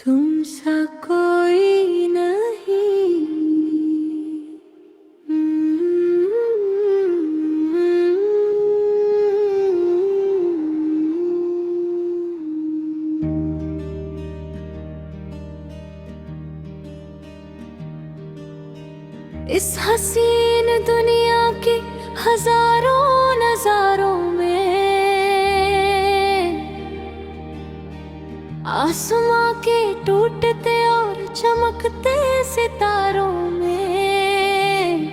तुम सा कोई नहीं। इस हसीन दुनिया के हजारों नजारों में, आसमां के टूटते और चमकते सितारों में,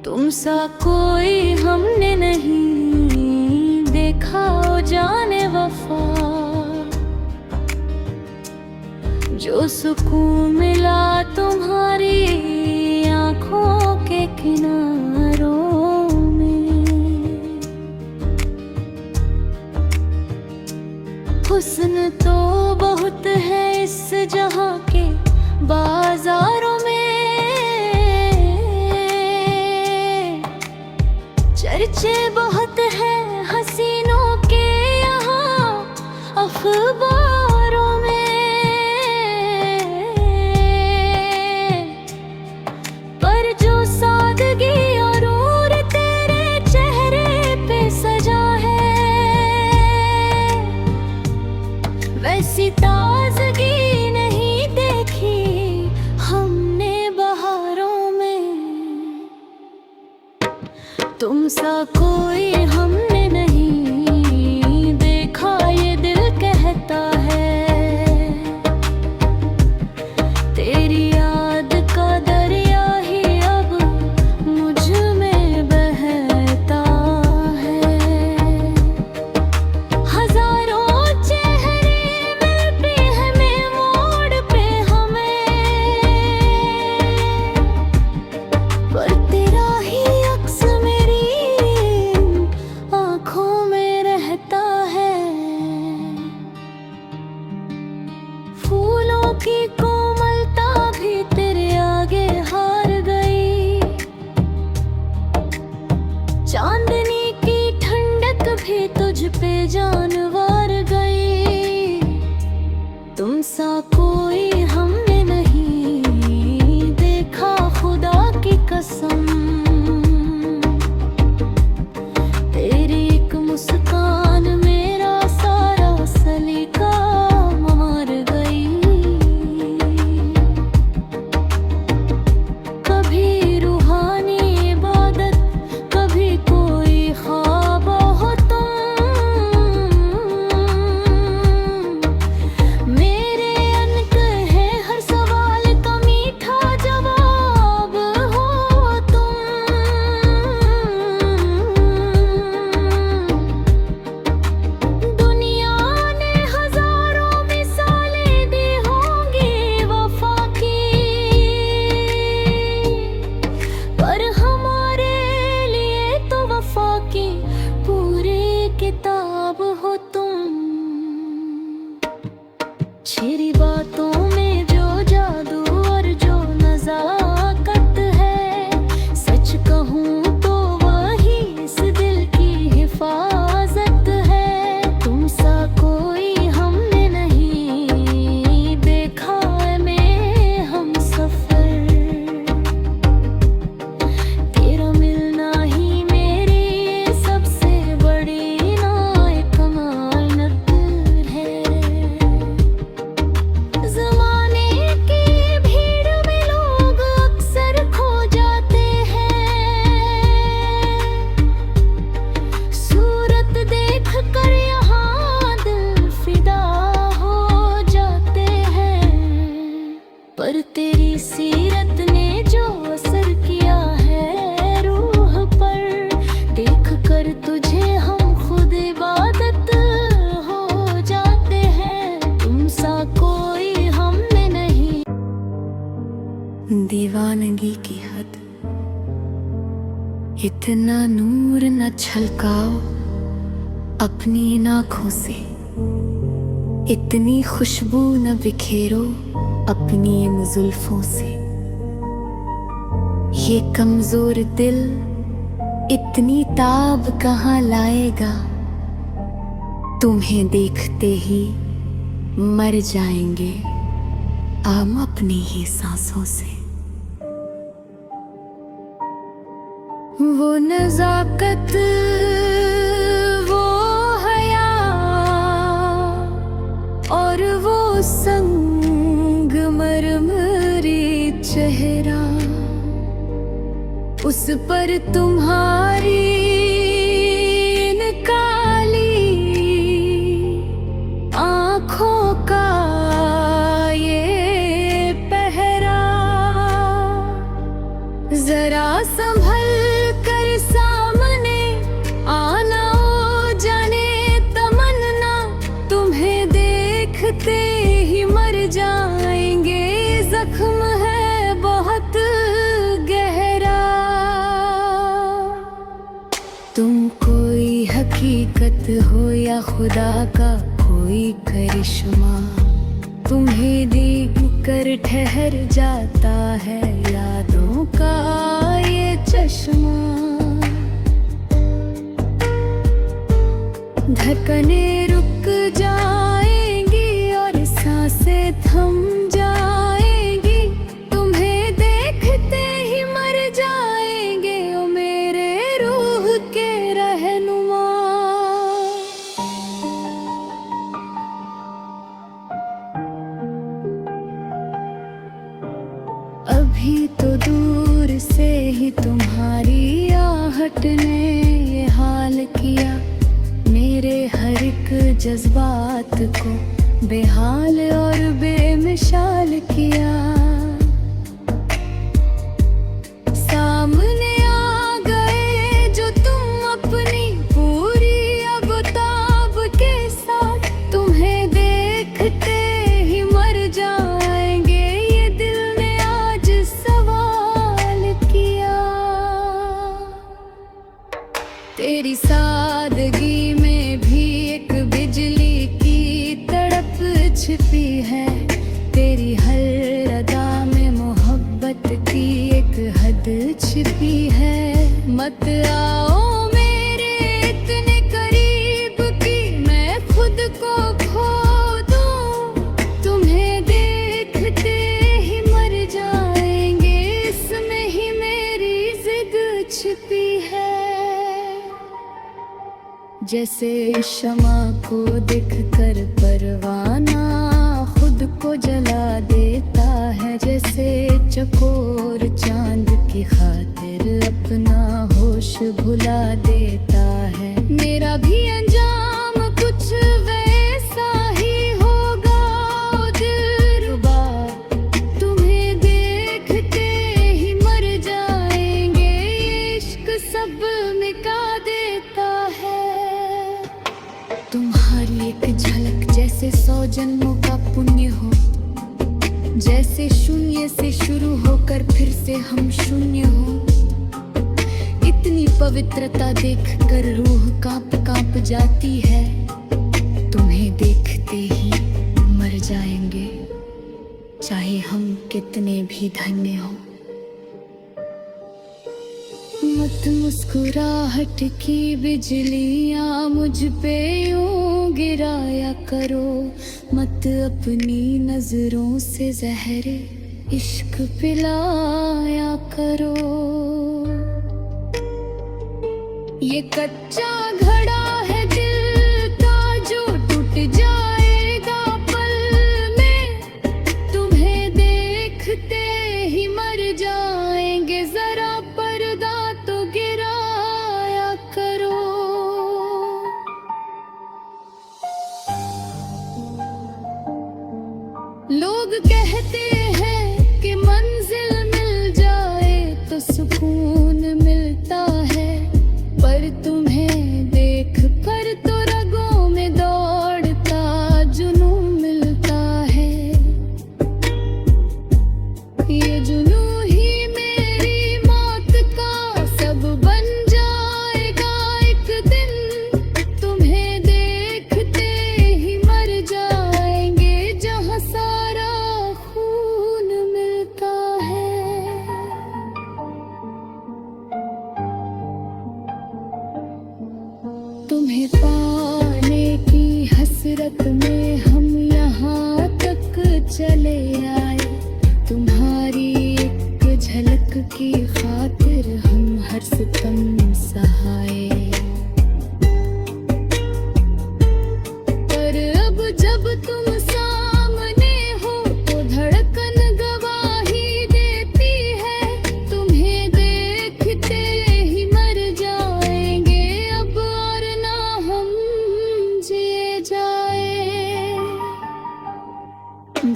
तुम सा कोई हमने नहीं देखा ओ जाने वफा। जो सुकून मिला तुम्हारी आंखों के किनारों में, हुस्न तो बहुत है इस जहां के बाजारों में, चर्चे बहुत है हसीनों के यहाँ अखबारों में। पर जो सादगी और नूर तेरे चेहरे पे सजा है, वैसी ताजगी नहीं देखी हमने बहारों में। तुम सा कोई हमने नहीं देखा ये दिल कहता है, तेरी याद का दरिया ही अब मुझ में बहता है। हजारों चेहरे मिलते हैं मोड़ पे हमें, पर तेरा ही अक्स मेरी आंखों में रहता है। फूलों की कोमलता भी तेरे आगे हार गई, चांदनी की ठंडक भी तुझ पे जान वार गई। तुम सा कोई हमने नहीं देखा खुदा की कसम, तेरी एक मुस्कान मेरा सारा सलीका मार गई। कभी रूहानी इबादत, कभी कोई ख्वाब हो तुम, मेरे अनकहे हर सवाल का मीठा जवाब हो तुम। दुनिया ने हजारों मिसालें दी होंगी वफा की, पर हमारे लिए तो वफा की पूरी किताब हो तुम। छिरी बातों में जो जादू और जो नजाकत है, सच कहूँ तो वही इस दिल की हिफाजत है। तुम सा कोई हमने नहीं देखा में हम सफर, तेरा मिलना ही मेरी सबसे बड़ी नाइक अमानत है। ज़माने की भीड़ में लोग अक्सर खो जाते हैं, सूरत देख कर यहाँ दिल फिदा हो जाते हैं। पर तेरी सीरत ने जो असर किया है रूह पर, देख कर तुझे हम खुद इबादत हो जाते हैं। तुम सा कोई हमने नहीं। दीवानगी की हद, इतना नूर न छलकाओ अपनी इन आँखों से, इतनी खुशबू न बिखेरो अपनी इन जुल्फों से। ये कमजोर दिल इतनी ताब कहाँ लाएगा, तुम्हें देखते ही मर जाएंगे हम अपनी ही सांसों से। वो नजाकत, वो हया और वो संग मरमरी चेहरा, उस पर तुम्हारी काली आँखों का ये पहरा, जरा संभल कर सामने आना, ओ जाने तमन्ना तुम्हें देखते ही मर जाएंगे, जख्म है बहुत गहरा। तुम कोई हकीकत हो या खुदा का कोई करिश्मा, तुम्हें देख कर ठहर जाता है यादों का ये चश्मा। धड़कनें रुक जाएंगी और सांसें थम जाएंगी, तुम्हें देखते ही मर जाएंगे ओ मेरे रूह के रहनुमा। अभी तो दूर से ही तुम्हारी आहट ने ये हाल किया, मेरे हर एक जज्बात को बेहाल और बेमिसाल किया। सामने आ गए जो तुम अपनी पूरी अबताब के साथ, तुम्हें देखते ही मर जाएंगे ये दिल ने आज सवाल किया। तेरी सादगी में भी एक बिजली की तड़प छिपी है, तेरी हर अदा में मोहब्बत की एक हद छिपी है। मत आओ मेरे इतने करीब कि मैं खुद को खो दूं, तुम्हें देखते ही मर जाएंगे, इसमें ही मेरी जिद छिपी है। जैसे शमा को देखकर परवाना खुद को जला देता है, जैसे चकोर चांद की खातिर अपना होश भुला देता है, मेरा भी अंजाम कुछ वैसा ही होगा ओ दिलरुबा, तुम्हें देखते ही मर जाएंगे, इश्क सब मिटा देता है। तुम्हारी एक झलक जैसे 100 जन्मों का पुण्य हो, जैसे शून्य से शुरू होकर फिर से हम शून्य हो। इतनी पवित्रता देखकर रूह कांप कांप जाती है, तुम्हें देखते ही मर जाएंगे, चाहे हम कितने भी धन्य हो। मत मुस्कुराहट की बिजलियां मुझ पे यूं गिराया करो, मत अपनी नजरों से जहरे इश्क पिलाया करो। ये कच्चा घड़ा है दिल का जो टूट जाएगा पल में, तुम्हें देखते ही मर जाएंगे, जरा पर्दा तो गिराया करो। लोग कहते हैं कि मंजिल मिल जाए तो सुकून मिलता है, पर तुम्हें देख कर तो रगों में दौड़ता जुनून मिलता है। ये जुनून ही मेरी मौत का सब बन जाएगा एक दिन, तुम्हें देखते ही मर जाएंगे, जहाँ सारा खून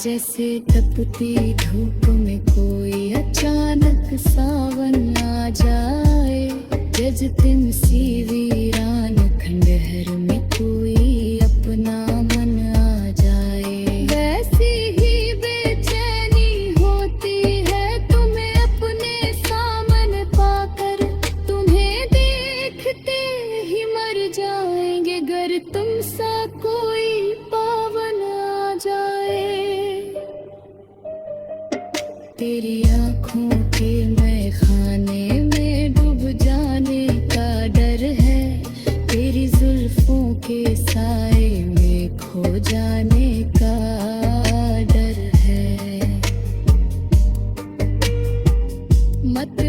जैसे तपती धूप में कोई अचानक सावन आ जाए, जजतिम सी वीरान खंडहर में कोई अपना मन आ जाए। वैसी ही बेचैनी होती है तुम्हें अपने सामने पाकर, तुम्हें देखते ही मर जाएंगे अगर तुम सा कोई पावन आ जाए। तेरी आँखों के मैं खाने में डूब जाने का डर है, तेरी जुल्फों के साए में खो जाने का डर है। मत